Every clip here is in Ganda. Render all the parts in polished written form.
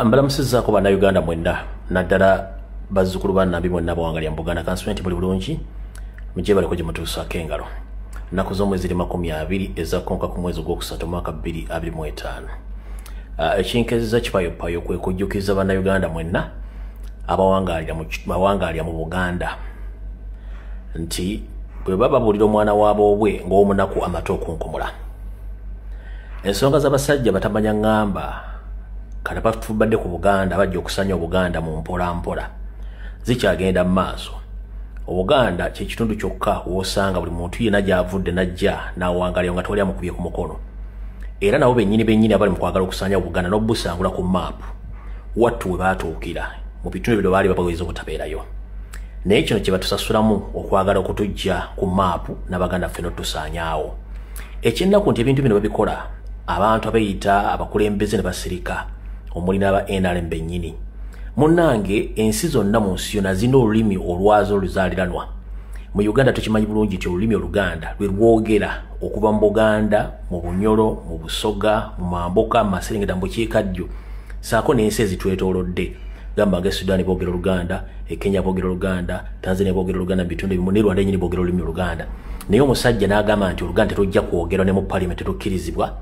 Mbalamusizaako bannayuganda mwenna naddala bazzukulu ba Nambi mwenna bawangalya mu Buganda Constituent buli bulungi mujje baliko gye mutuusaako engalo nnaku z'omwezi 20 ezakkonka ku mwezi ogwokusatu mwaka 2025 ekinkezeza kipayopayo kwe kujjukiza bannayuganda mwenna abawangalya mu Buganda nti bwe bababuulira omwana waabwe ng'omunaku amate okunkumula ensonga z'abasajja batamanya ngamba kati batubadde ku Buganda bajja okusanya Obuganda mu mpola mpola zikyagenda mu maaso. Obuganda kye kitundu kyokka w'osanga buli muntu yenna gy'avudde najja n'awangalira nga tewali amukubye ku mukono era nabo bennyini abali mu kwagala okusanya Obuganda n'obusangula ku maapu wattu we baatuukira mu bitundu bino baali babaweza obutabeerayo naye kino kye batusasulamu okwagala okutujja ku maapu n'Abaganda ffe n'otusaanyaawo. Ekyennaku nti ebintu bino babikola abantu abayita abakulembeze ne basirika omuli n'aba NRM bennyini. Munnange ensi zonna mu nsi yonna zina olulimi olwazo oluzaaliranwa. Mu Uganda tukimanyi bulungi nti olulimi Oluganda lwe lwogera okuva mu Buganda, mu Bunyoro, mu Busoga, mu Mamboka, mu Maserengeta, mu bukiikaddyo saako n'ensi ezitwetoolodde. Gamba nga Sudan boogera Oluganda, Kenya boogera Oluganda, Tanzania boogera Oluganda, bitundu ebimu ne Rwanda yennyini boogera olulimi Oluganda. Naye omusajja n'agamba nti Oluganda terujja kwogerwa ne mu Parliament terukkirizibwa.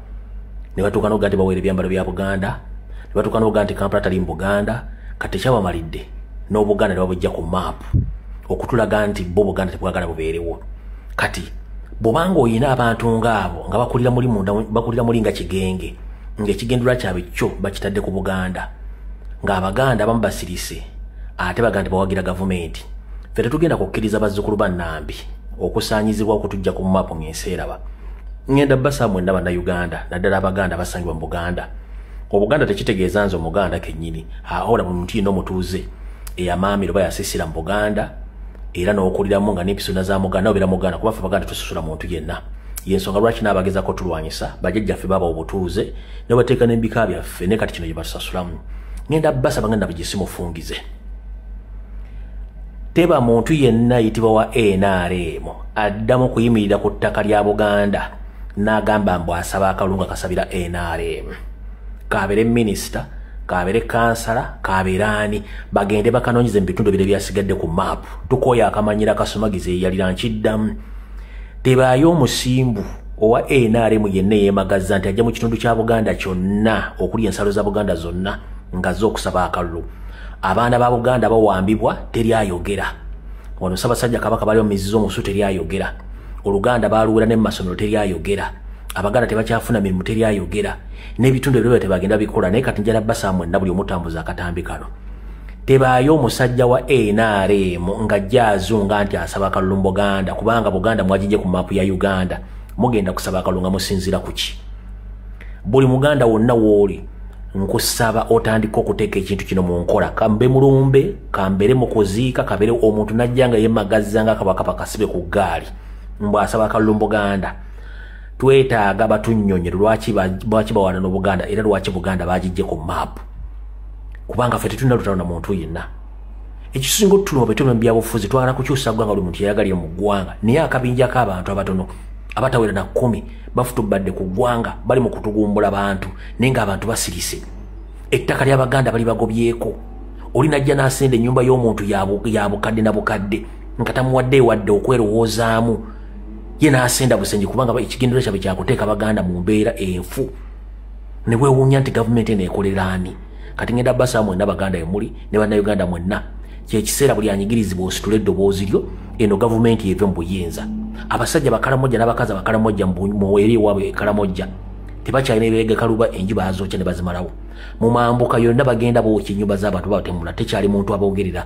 Ne batuuka n'oga nti baweera ebyambalo bya Buganda, ne batuuka n'oga nti Kampala tali mu Buganda, kati kyabamalidde n'Obuganda ne babujja ku maapu okutulaga nti bo Buganda tebwagala bubeerewo. Kati bw'obanga oyina abantu ng'abo nga bakulira muli nga Kigenge ng'ekigendera kyabwe kyo bakitadde ku Buganda ng'Abaganda abamu basirise ate baganda bawagira gavumenti, ffe tetugenda kukkiriza bazzukulu ba Nambi okusaanyizibwa okutujja ku maapu ng'ensi eraba. Ngenda basa mwenna bannayuganda naddala Abaganda basangibwa mu Buganda. Obuganda tekitegeeza nze Omuganda kennyini ahola mu muntu yenna omutuuze eyamaamira oba yasisira mu Buganda era n'okuliramu nga n'empisona za Muganda obeera Muganda kuba ffe Abaganda tusasula muntu yenna. Y'ensonga lwaki n'abagezaako tulwanyisa bajjajjaffe baaba obutuuze ne bateeka n'embika byaffe naye kati kino gye batusasulamu. Ngenda basa Baganda bugisi mufungize. Teba muntu yenna ayitibwa wa NRM addamu kuyimirira ku ttaka lya Buganda n'agamba mbu asaba akalungu akasabira NRM. Kabeere minisita, kabeere kansala, kabeere ani bagende bakanoonyeze mu bitundu bire byasigadde ku maapu. Tukooya akamanyira Kasumagize yalira nkiddamu. Tebaayo omusimbu owa NRM yenna yeemagazza nti ajja mu kitundu kya Buganda kyonna okuli ensalo za Buganda zonna nga z'okusaba akalulu. Abaana ba Buganda bawambibwa teri ayogera. Wano Ssaabasajja Kabaka bali mu mizizo omusu teri ayogera. Oluganda baaluwera ne mu masomero teri ayogera. Abaganda tebakyafuna mirimu teri ayogera. N'ebitundu ebyo tebagenda bikola naye kati njala basa mwenna buli omutambuza akatambi kano. Tebaayo omusajja wa NRM nga jazunga nti asaba akalulu mu Buganda kubanga Buganda mwagijje ku maapu ya Uganda mugenda kusaba akalulu nga musinzira kuki. Buli Muganda wonna wooli nkusaba otandika okuteeka ekintu kino mu nkola. Kambe mulumbe, kambere mu kuziika, kabere omuntu najja nga yeemagazza nga Kabaka kasibe ku ggaali mbu asaba akalulu mu Buganda. Twetaaga batunnyonyere lwaki bawana n'Obuganda era lwaki Buganda bagijje ku maapu kubanga ffe tetulina lutalo na muntu yenna. Ekisinga otutuno betulina mu byabufuzi twagala kukyusa ggwanga buli muntu yayagalire mu ggwanga naye akabinja k'abantu abatono abatawera na 10 bafutubadde ku ggwanga bali mu kutugumbula abantu naye ng'abantu basirise. Ettaka ly'Abaganda bali bagobyeko. Oli najja n'asenda ennyumba y'omuntu ya bukadde na bukadde nga tamuwadde ewadde okwerowoozaamu ye n'asenda busenje kubanga ekigendera kyabwe kyakuteeka Abaganda mu mbeera enfu. Ne weewuunya nti gavumenti eno ekolera ani. Kati ngenda basa mwenna Abaganda emuli ne bannayuganda mwenna kyekiseera buli anyigirizibwa ositule eddoboozi lyo eno gavumenti eve mu buyinza. Abasajja Bakalamojja n'abakazi Bakalamojja mu eri ewaabwe Kalamojja tebakyalina ebireega kaluba enjuba azookya ne bazimalawo. Mu Mambuka yonna bagenda bookya ennyumba z'abantu babatemula tekyali muntu aboogerera.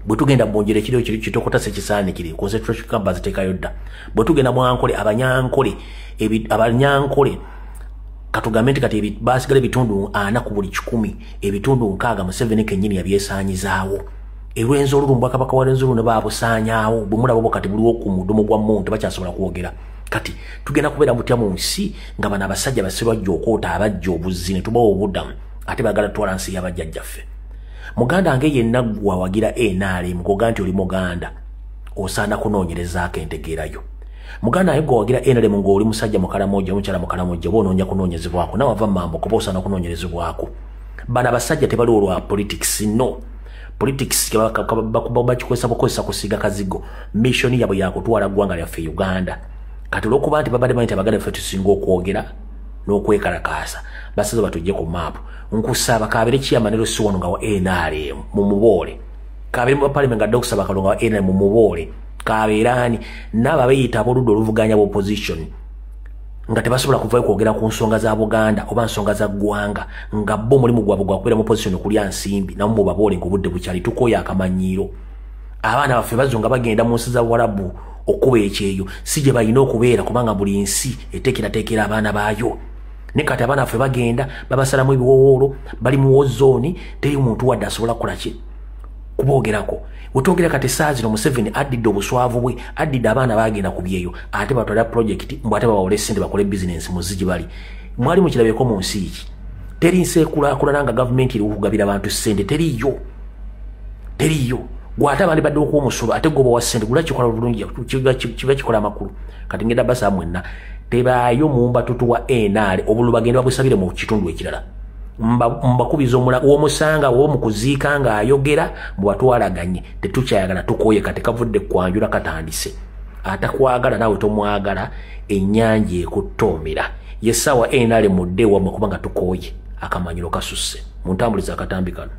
Bwe tugenda mu njira ekiriwo kitokota sekisaanikire concentration camp baziteekayo dda. Bwe tugenda mu Ankole abanyankole katugambe nti kati baasigala ebitundu 4 ku buli 10 ebitundu 6 Museveni kennyini yabyesaanyizaawo. Erwenzi olulumbu Bwakabaka wa Lwenzi ne baabusaanyaawo bwe mulaba bo kati buliwo ku mudomo gwa muntu tebakyasobola kwogera. Kati tugenda kubeera mutya mu nsi nga bano abasajja basirwajja okwoota abajja obuzzi ne tubawa obuddamu ate baagala tutwala nsi y'abajjajjaffe. Muganda nge yenna gwe awagira NRM goga nti oli Muganda osaana kunoonyerezaako entegeerayo. Muganda naye gwe awagira NRM ng'oli musajja Mukalamojja omukyala Mukalamojja oba onoonya kunoonyezebwako nawe ava mu Mambuka oba osaana kunoonyerezebwako. bana basajja tebali olwa politics no politics bakikozesa bukozesa kusiga kazigo mission yabwe yakutwala ggwanga lyaffe Uganda kati olwokuba nti babadde banti abaganda ffe tusinga okwogera n'okwekalakaasa basaze batujje ku map nkusaba kabere chairman si wano nga wa NRM mu mubole kabere mu parliament nga Dr. Bakalonga wa NRM mu mubole kaberani naba bayita aboludo oluvuganya bu opposition nga tebasobola kuvayo kwogera ku nsonga za Buganda oba nsonga za ggwanga nga bo mulimu gwabwe gwa kubera mu position kulya nsimbi na mu babole ngobudde bukyali tukoya akamanyiro abaana baffe bazonga bagenda mu nsi za Warabu okuba ekyeyo sije bayina okubeera kubanga buli nsi etekera abaana baayo ne kati abaana baffe bagenda babasalamu ebiwowoolo bali mu wozone teri muntu wadde asobola kukola ki kuboogerako utongera kati saazi no Museveni addidde obuswavu bwe addidde abaana bagenda ku byeyo ate batwala project mbu ate bawole ssente bakole business mu zigi bali mwali mu kirabeko mu nsi iki teri nsekulaakulana nga gavumenti eri okugabira abantu ssente teriyo gwata bali badde okuwa omusolo ate goba wa ssente gula kikola bulungi kiba kikola amakulu kati ngenda basa mwenna tebaayo mumba tutuwa NR obulu bagenda babusabire mu kitundu ekirala mbakubiza omula omusanga wo mukuziika nga ayogera bwatwalaganye tetukyayagala tukoye kati kavudde kwanjula katandise atakwagala nawe tomwagala ennyanja ekuttomera yesawa NR mudde wa kubanga tukoye akamanyiro kasusse muntambuliza akatambi kano